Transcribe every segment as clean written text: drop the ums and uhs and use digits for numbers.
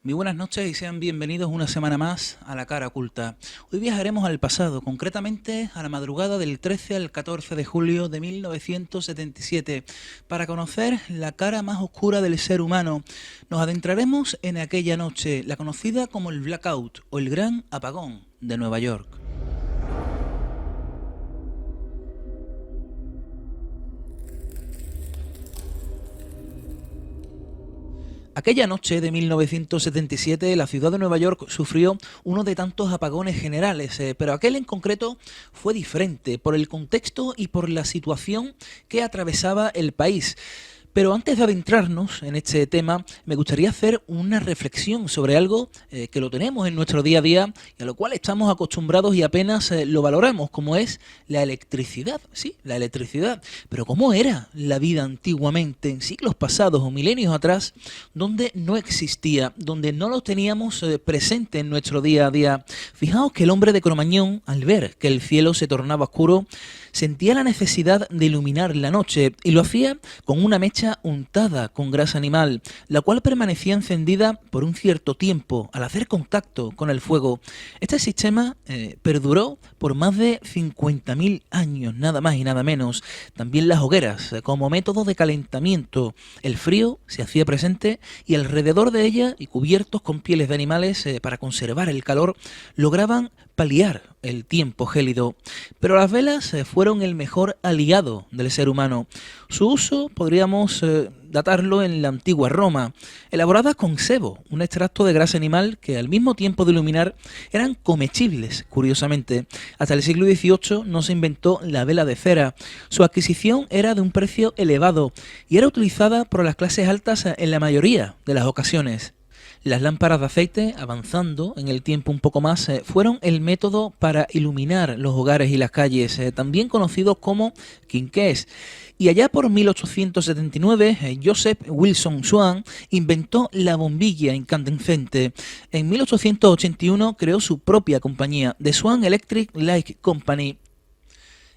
Muy buenas noches y sean bienvenidos una semana más a La Cara Oculta. Hoy viajaremos al pasado, concretamente a la madrugada del 13 al 14 de julio de 1977, para conocer la cara más oscura del ser humano. Nos adentraremos en aquella noche, la conocida como el Blackout o el Gran Apagón de Nueva York. Aquella noche de 1977 la ciudad de Nueva York sufrió uno de tantos apagones generales, pero aquel en concreto fue diferente por el contexto y por la situación que atravesaba el país. Pero antes de adentrarnos en este tema, me gustaría hacer una reflexión sobre algo que lo tenemos en nuestro día a día y a lo cual estamos acostumbrados y apenas lo valoramos, como es la electricidad. Sí, la electricidad. Pero ¿cómo era la vida antiguamente, en siglos pasados o milenios atrás, donde no existía, donde no lo teníamos presente en nuestro día a día? Fijaos que el hombre de Cromañón, al ver que el cielo se tornaba oscuro, sentía la necesidad de iluminar la noche y lo hacía con una mecha untada con grasa animal, la cual permanecía encendida por un cierto tiempo al hacer contacto con el fuego. Este sistema perduró por más de 50.000 años, nada más y nada menos. También las hogueras, como método de calentamiento. El frío se hacía presente y alrededor de ella, y cubiertos con pieles de animales para conservar el calor, lograban paliar el tiempo gélido. Pero las velas fueron el mejor aliado del ser humano. Su uso podríamos datarlo en la antigua Roma, elaboradas con sebo, un extracto de grasa animal que al mismo tiempo de iluminar eran comestibles, curiosamente. Hasta el siglo XVIII no se inventó la vela de cera. Su adquisición era de un precio elevado y era utilizada por las clases altas en la mayoría de las ocasiones. Las lámparas de aceite, avanzando en el tiempo un poco más, fueron el método para iluminar los hogares y las calles, también conocidos como quinqués. Y allá por 1879, Joseph Wilson Swan inventó la bombilla incandescente. En 1881 creó su propia compañía, The Swan Electric Light Company.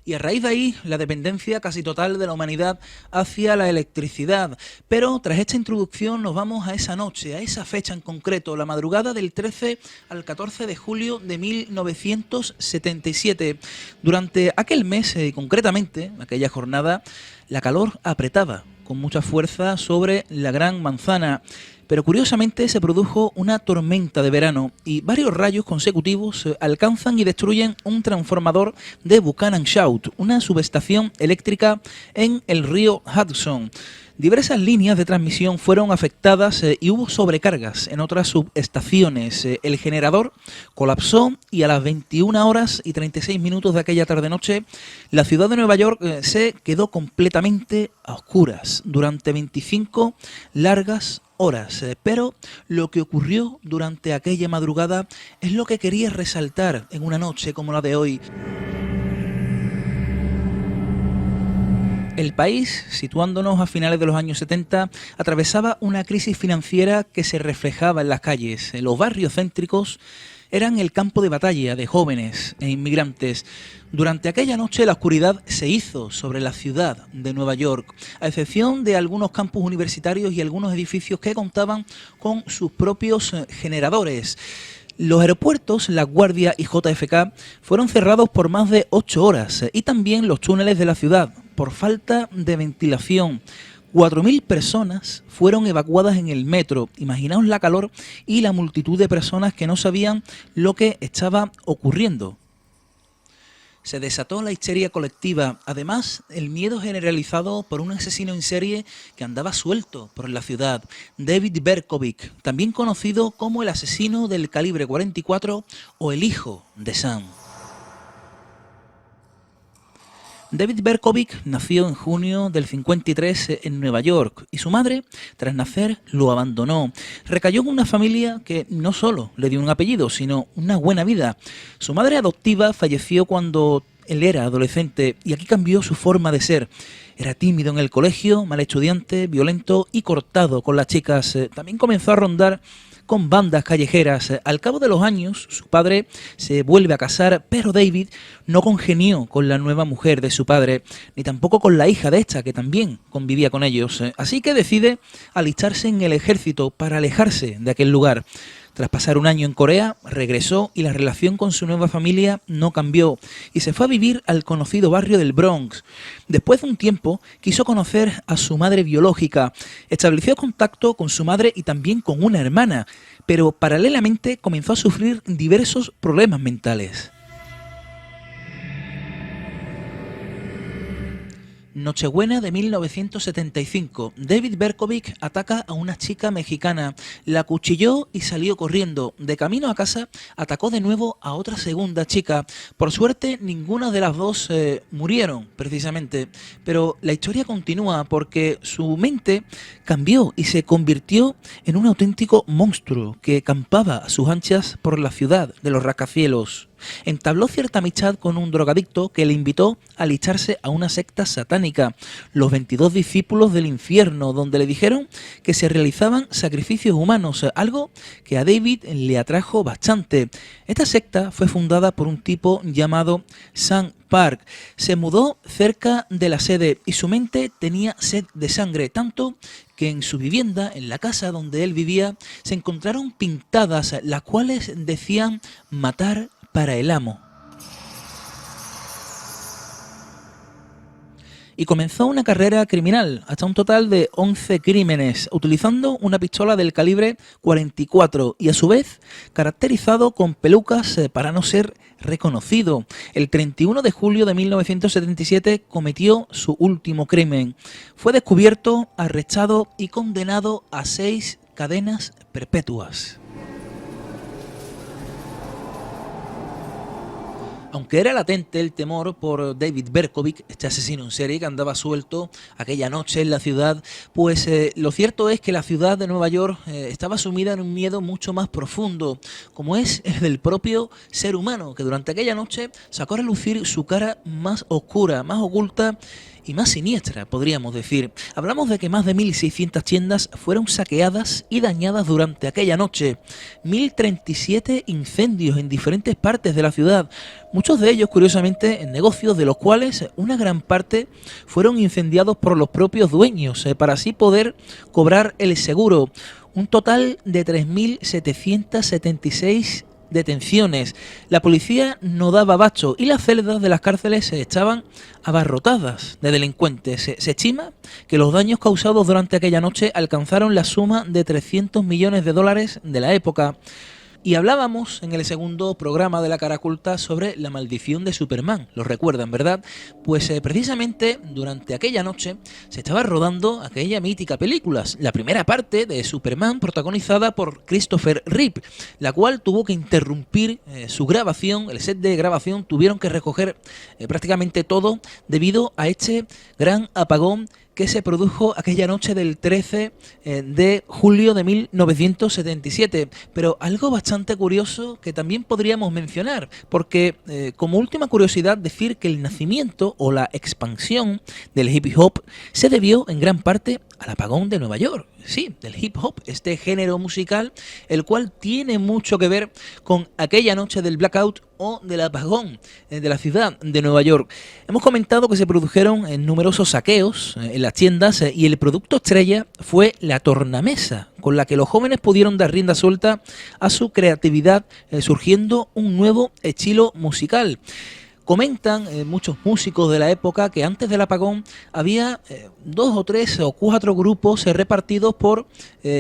Y a raíz de ahí, la dependencia casi total de la humanidad hacia la electricidad. Pero tras esta introducción nos vamos a esa noche, a esa fecha en concreto, la madrugada del 13 al 14 de julio de 1977. Durante aquel mes, concretamente, aquella jornada, la calor apretaba con mucha fuerza sobre la Gran Manzana. Pero curiosamente se produjo una tormenta de verano y varios rayos consecutivos alcanzan y destruyen un transformador de Buchanan Shout, una subestación eléctrica en el río Hudson. Diversas líneas de transmisión fueron afectadas y hubo sobrecargas en otras subestaciones. El generador colapsó y a las 21 horas y 36 minutos de aquella tarde-noche, la ciudad de Nueva York se quedó completamente a oscuras durante 25 largas horas. Pero lo que ocurrió durante aquella madrugada es lo que quería resaltar en una noche como la de hoy. El país, situándonos a finales de los años 70, atravesaba una crisis financiera que se reflejaba en las calles. Los barrios céntricos eran el campo de batalla de jóvenes e inmigrantes. Durante aquella noche la oscuridad se hizo sobre la ciudad de Nueva York, a excepción de algunos campus universitarios y algunos edificios que contaban con sus propios generadores. Los aeropuertos, La Guardia y JFK fueron cerrados por más de 8 horas y también los túneles de la ciudad por falta de ventilación. 4.000 personas fueron evacuadas en el metro. Imaginaos la calor y la multitud de personas que no sabían lo que estaba ocurriendo. Se desató la histeria colectiva, además el miedo generalizado por un asesino en serie que andaba suelto por la ciudad, David Berkovic, también conocido como el asesino del calibre 44 o el hijo de Sam. David Berkovic nació en junio del 53 en Nueva York y su madre, tras nacer, lo abandonó. Recayó en una familia que no solo le dio un apellido, sino una buena vida. Su madre adoptiva falleció cuando él era adolescente y aquí cambió su forma de ser. Era tímido en el colegio, mal estudiante, violento y cortado con las chicas. También comenzó a rondar con bandas callejeras. Al cabo de los años, su padre se vuelve a casar, pero David no congenió con la nueva mujer de su padre, ni tampoco con la hija de esta, que también convivía con ellos. Así que decide alistarse en el ejército para alejarse de aquel lugar. Tras pasar un año en Corea, regresó y la relación con su nueva familia no cambió y se fue a vivir al conocido barrio del Bronx. Después de un tiempo, quiso conocer a su madre biológica, estableció contacto con su madre y también con una hermana, pero paralelamente comenzó a sufrir diversos problemas mentales. Nochebuena de 1975. David Berkovic ataca a una chica mexicana, la acuchilló y salió corriendo. De camino a casa, atacó de nuevo a otra segunda chica. Por suerte, ninguna de las dos murieron, precisamente. Pero la historia continúa porque su mente cambió y se convirtió en un auténtico monstruo que campaba a sus anchas por la ciudad de los rascacielos. Entabló cierta amistad con un drogadicto que le invitó a alistarse a una secta satánica, los 22 discípulos del infierno, donde le dijeron que se realizaban sacrificios humanos, algo que a David le atrajo bastante. Esta secta fue fundada por un tipo llamado Sam Park. Se mudó cerca de la sede y su mente tenía sed de sangre, tanto que en su vivienda, en la casa donde él vivía, se encontraron pintadas las cuales decían matar para el amo. Y comenzó una carrera criminal, hasta un total de 11 crímenes, utilizando una pistola del calibre 44 y a su vez caracterizado con pelucas para no ser reconocido. El 31 de julio de 1977 cometió su último crimen. Fue descubierto, arrestado y condenado a 6 cadenas perpetuas. Aunque era latente el temor por David Berkovic, este asesino en serie que andaba suelto aquella noche en la ciudad, pues lo cierto es que la ciudad de Nueva York estaba sumida en un miedo mucho más profundo, como es el del propio ser humano, que durante aquella noche sacó a relucir su cara más oscura, más oculta y más siniestra, podríamos decir. Hablamos de que más de 1.600 tiendas fueron saqueadas y dañadas durante aquella noche. 1.037 incendios en diferentes partes de la ciudad, muchos de ellos, curiosamente, en negocios de los cuales una gran parte fueron incendiados por los propios dueños, para así poder cobrar el seguro. Un total de 3.776 detenciones. La policía no daba abasto y las celdas de las cárceles estaban abarrotadas de delincuentes. Se estima que los daños causados durante aquella noche alcanzaron la suma de 300 millones de dólares de la época. Y hablábamos en el segundo programa de La Cara Oculta sobre la maldición de Superman, lo recuerdan, ¿verdad? Pues precisamente durante aquella noche se estaba rodando aquella mítica película, la primera parte de Superman protagonizada por Christopher Reeve, la cual tuvo que interrumpir su grabación, el set de grabación, tuvieron que recoger prácticamente todo debido a este gran apagón que se produjo aquella noche del 13 de julio de 1977. Pero algo bastante curioso que también podríamos mencionar, porque como última curiosidad decir que el nacimiento o la expansión del hip hop se debió en gran parte al apagón de Nueva York. Sí, del hip hop, este género musical, el cual tiene mucho que ver con aquella noche del blackout o del apagón de la ciudad de Nueva York. Hemos comentado que se produjeron numerosos saqueos en las tiendas y el producto estrella fue la tornamesa, con la que los jóvenes pudieron dar rienda suelta a su creatividad, surgiendo un nuevo estilo musical. Comentan muchos músicos de la época que antes del apagón había 2 o 3 o 4 grupos repartidos por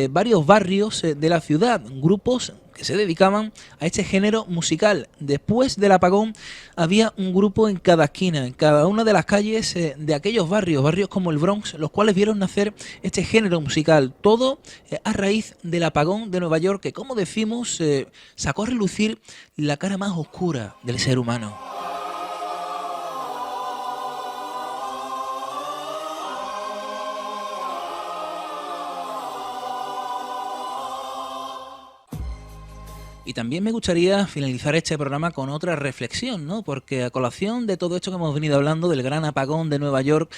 varios barrios de la ciudad, grupos que se dedicaban a este género musical. Después del apagón había un grupo en cada esquina, en cada una de las calles de aquellos barrios, barrios como el Bronx, los cuales vieron nacer este género musical, todo a raíz del apagón de Nueva York, que como decimos sacó a relucir la cara más oscura del ser humano. Y también me gustaría finalizar este programa con otra reflexión, ¿no? Porque a colación de todo esto que hemos venido hablando, del gran apagón de Nueva York,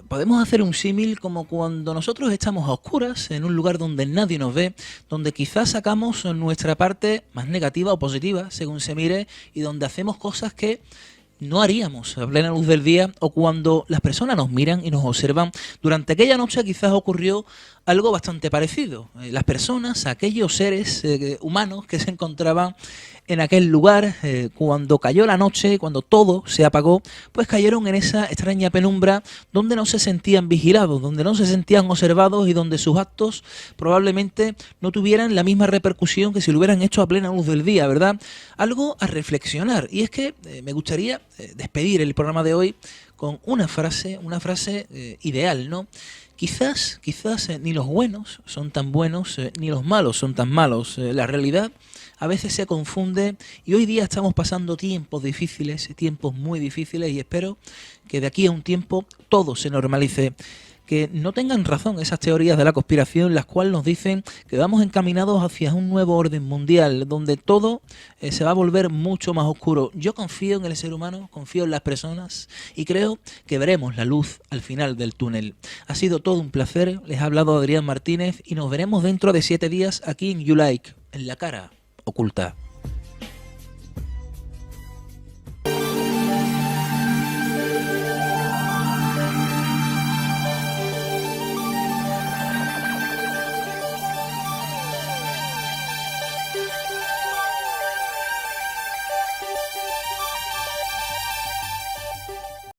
Podemos hacer un símil como cuando nosotros estamos a oscuras en un lugar donde nadie nos ve, donde quizás sacamos nuestra parte más negativa o positiva, según se mire, y donde hacemos cosas que no haríamos a plena luz del día, o cuando las personas nos miran y nos observan. Durante aquella noche quizás ocurrió algo bastante parecido. Las personas, aquellos seres humanos que se encontraban en aquel lugar, cuando cayó la noche, cuando todo se apagó, pues cayeron en esa extraña penumbra donde no se sentían vigilados, donde no se sentían observados y donde sus actos probablemente no tuvieran la misma repercusión que si lo hubieran hecho a plena luz del día, ¿verdad? Algo a reflexionar. Y es que me gustaría despedir el programa de hoy con una frase ideal, ¿no? Quizás ni los buenos son tan buenos, ni los malos son tan malos. La realidad a veces se confunde y hoy día estamos pasando tiempos difíciles, tiempos muy difíciles, y espero que de aquí a un tiempo todo se normalice. Que no tengan razón esas teorías de la conspiración, las cuales nos dicen que vamos encaminados hacia un nuevo orden mundial, donde todo se va a volver mucho más oscuro. Yo confío en el ser humano, confío en las personas y creo que veremos la luz al final del túnel. Ha sido todo un placer, les ha hablado Adrián Martínez y nos veremos dentro de 7 días aquí en You Like, en la cara oculta.